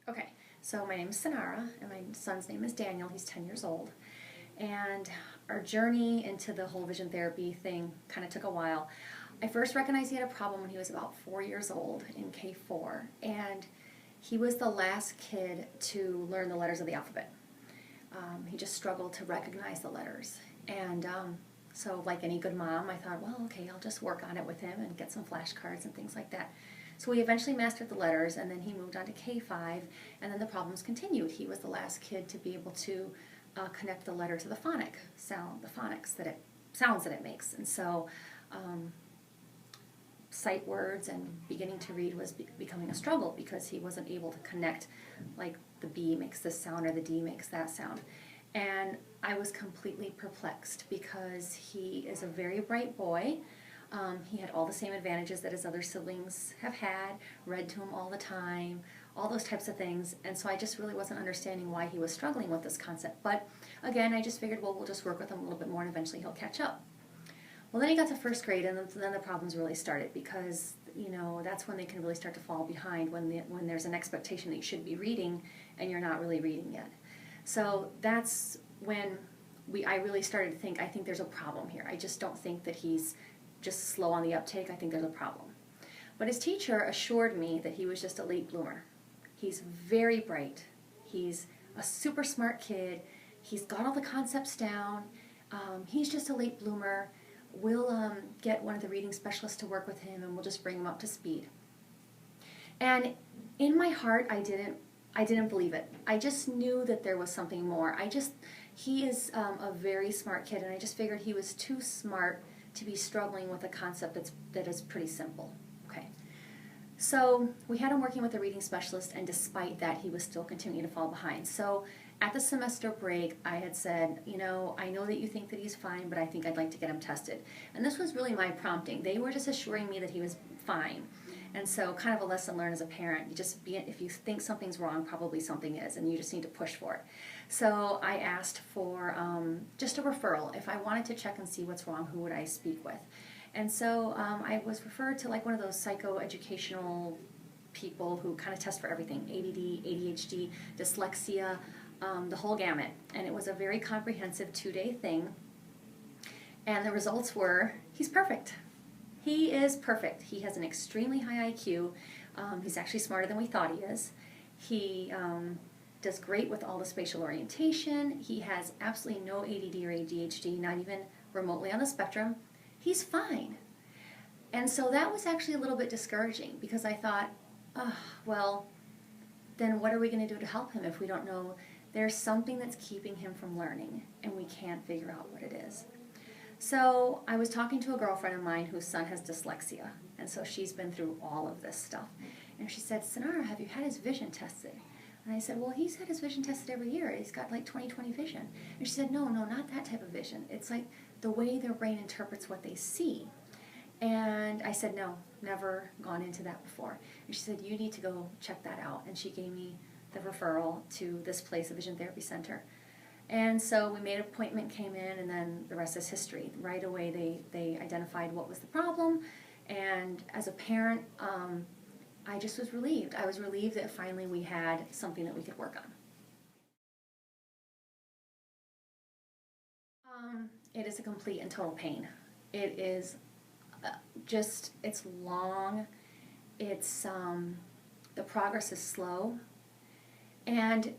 Okay, so my name is Sanara, and my son's name is Daniel. He's 10 years old. And our journey into the whole vision therapy thing kind of took a while. I first recognized he had a problem when he was about 4 years old in K4, and he was the last kid to learn the letters of the alphabet. He just struggled to recognize the letters. And so, like any good mom, I thought, well, okay, I'll just work on it with him and get some flashcards and things like that. So we eventually mastered the letters, and then he moved on to K5, and then the problems continued. He was the last kid to be able to connect the letter to the phonic sound, the phonics that it sounds that it makes. And so sight words and beginning to read was becoming a struggle because he wasn't able to connect, like the B makes this sound or the D makes that sound. And I was completely perplexed because he is a very bright boy. He had all the same advantages that his other siblings have had, read to him all the time, all those types of things. And so I just really wasn't understanding why he was struggling with this concept. But again, I just figured, well, we'll just work with him a little bit more and eventually he'll catch up. Well, then he got to first grade, and then the problems really started because, that's when they can really start to fall behind, when there's an expectation that you should be reading and you're not really reading yet. So that's when I really started to think, I think there's a problem here. I just don't think that he's just slow on the uptake. I think there's a problem. But his teacher assured me that he was just a late bloomer. He's very bright. He's a super smart kid. He's got all the concepts down. He's just a late bloomer. We'll get one of the reading specialists to work with him, and we'll just bring him up to speed. And in my heart, I didn't believe it. I just knew that there was something more. He is a very smart kid, and I just figured he was too smart to be struggling with a concept that is pretty simple. Okay. So we had him working with a reading specialist, and despite that, he was still continuing to fall behind. So at the semester break, I had said, I know that you think that he's fine, but I think I'd like to get him tested. And this was really my prompting. They were just assuring me that he was fine. And so kind of a lesson learned as a parent. If you think something's wrong, probably something is, and you just need to push for it. So I asked for just a referral. If I wanted to check and see what's wrong, who would I speak with? And so I was referred to like one of those psychoeducational people who kind of test for everything: ADD, ADHD, dyslexia, the whole gamut. And it was a very comprehensive 2-day thing. And the results were, he's perfect. He is perfect. He has an extremely high IQ. He's actually smarter than we thought he is. He does great with all the spatial orientation. He has absolutely no ADD or ADHD, not even remotely on the spectrum. He's fine. And so that was actually a little bit discouraging because I thought, well, then what are we going to do to help him if we don't know there's something that's keeping him from learning and we can't figure out what it is? So I was talking to a girlfriend of mine whose son has dyslexia, and so she's been through all of this stuff. And she said, Sanara, have you had his vision tested? And I said, well, he's had his vision tested every year. He's got like 20/20 vision. And she said, no, not that type of vision. It's like the way their brain interprets what they see. And I said, no, never gone into that before. And she said, you need to go check that out. And she gave me the referral to this place, a vision therapy center. And so we made an appointment, came in, and then the rest is history. Right away they identified what was the problem, and as a parent, I just was relieved. I was relieved that finally we had something that we could work on. It is a complete and total pain. It is it's long, the progress is slow, and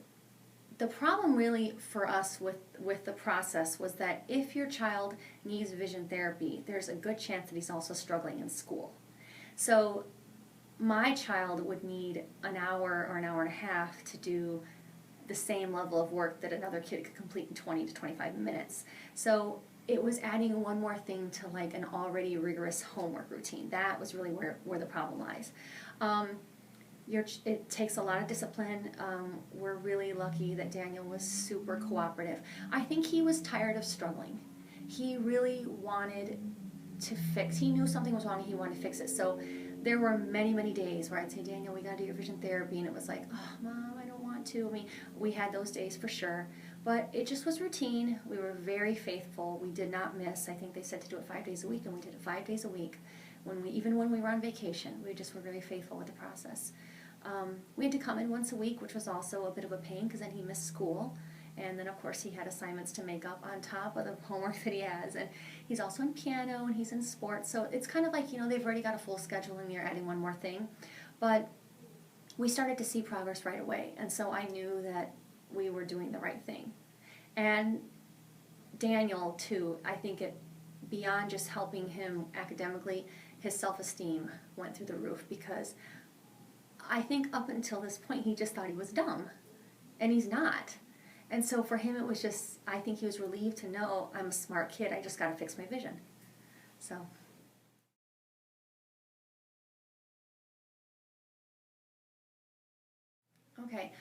the problem really for us with the process was that if your child needs vision therapy, there's a good chance that he's also struggling in school. So my child would need an hour or an hour and a half to do the same level of work that another kid could complete in 20 to 25 minutes. So it was adding one more thing to like an already rigorous homework routine. That was really where the problem lies. It takes a lot of discipline. We're really lucky that Daniel was super cooperative. I think he was tired of struggling. He really wanted to fix. He knew something was wrong and he wanted to fix it. So there were many, many days where I'd say, Daniel, we got to do your vision therapy. And it was like, oh, Mom, I don't want want to. I mean, we had those days for sure, but it just was routine. We were very faithful. We did not miss. I think they said to do it 5 days a week, and we did it 5 days a week. Even when we were on vacation, we just were very faithful with the process. We had to come in once a week, which was also a bit of a pain because then he missed school. And then, of course, he had assignments to make up on top of the homework that he has. And he's also in piano and he's in sports. So it's kind of like, they've already got a full schedule and you're adding one more thing. But we started to see progress right away. And so I knew that we were doing the right thing. And Daniel, too, I think beyond just helping him academically, his self-esteem went through the roof because I think up until this point he just thought he was dumb. And he's not. And so for him, it was just, I think he was relieved to know I'm a smart kid. I just got to fix my vision. So. Okay.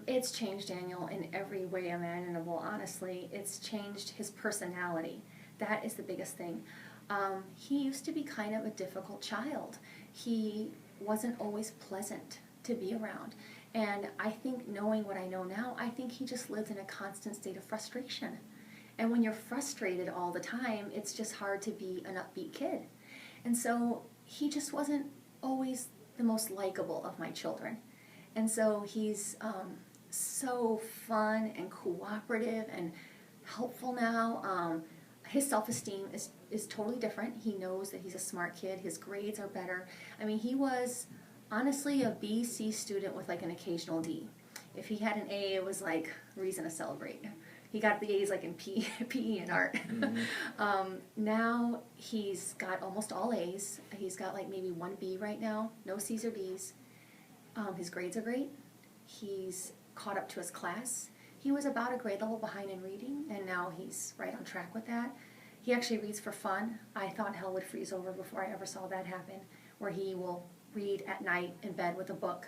It's changed Daniel in every way imaginable, honestly. It's changed his personality. That is the biggest thing. He used to be kind of a difficult child. He wasn't always pleasant to be around. And I think knowing what I know now, I think he just lived in a constant state of frustration. And when you're frustrated all the time, it's just hard to be an upbeat kid. And so he just wasn't always the most likable of my children. And so he's so fun and cooperative and helpful now. His self-esteem is totally different. He knows that he's a smart kid. His grades are better. I mean, he was honestly a B, C student with like an occasional D. If he had an A, it was like reason to celebrate. He got the A's like in PE and art. Mm-hmm. Now he's got almost all A's. He's got like maybe one B right now, no C's or D's. His grades are great. He's caught up to his class. He was about a grade level behind in reading, and now he's right on track with that. He actually reads for fun. I thought hell would freeze over before I ever saw that happen, where he will read at night in bed with a book.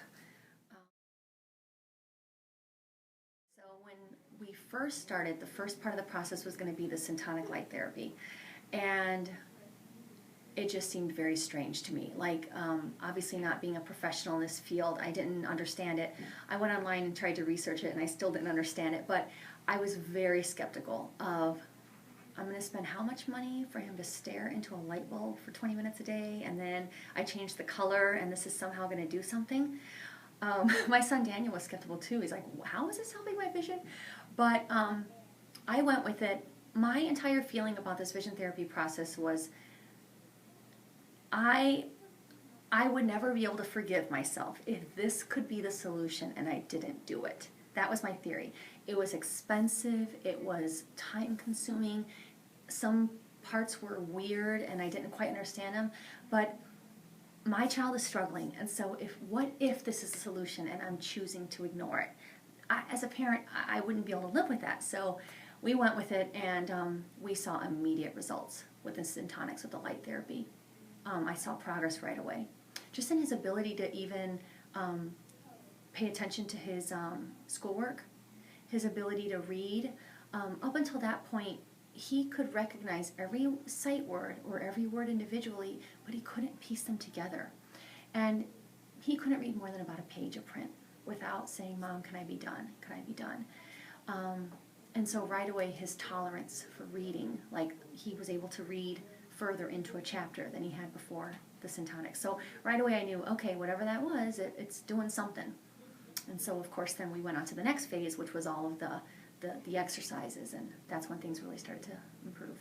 So when we first started, the first part of the process was going to be the syntonic light therapy. And it just seemed very strange to me. Like, obviously not being a professional in this field, I didn't understand it. I went online and tried to research it, and I still didn't understand it. But I was very skeptical of, I'm going to spend how much money for him to stare into a light bulb for 20 minutes a day, and then I changed the color, and this is somehow going to do something. My son Daniel was skeptical too. He's like, how is this helping my vision? But I went with it. My entire feeling about this vision therapy process was I would never be able to forgive myself if this could be the solution and I didn't do it. That was my theory. It was expensive. It was time-consuming. Some parts were weird and I didn't quite understand them. But my child is struggling, and so what if this is a solution and I'm choosing to ignore it? As a parent, I wouldn't be able to live with that. So we went with it, and we saw immediate results with the Syntonics, with the light therapy. I saw progress right away. Just in his ability to even pay attention to his schoolwork, his ability to read. Up until that point, he could recognize every sight word or every word individually, but he couldn't piece them together. And he couldn't read more than about a page of print without saying, Mom, can I be done? Can I be done? And so right away, his tolerance for reading, like he was able to read further into a chapter than he had before the Syntonics. So right away I knew, okay, whatever that was, it's doing something. And so of course then we went on to the next phase, which was all of the exercises, and that's when things really started to improve.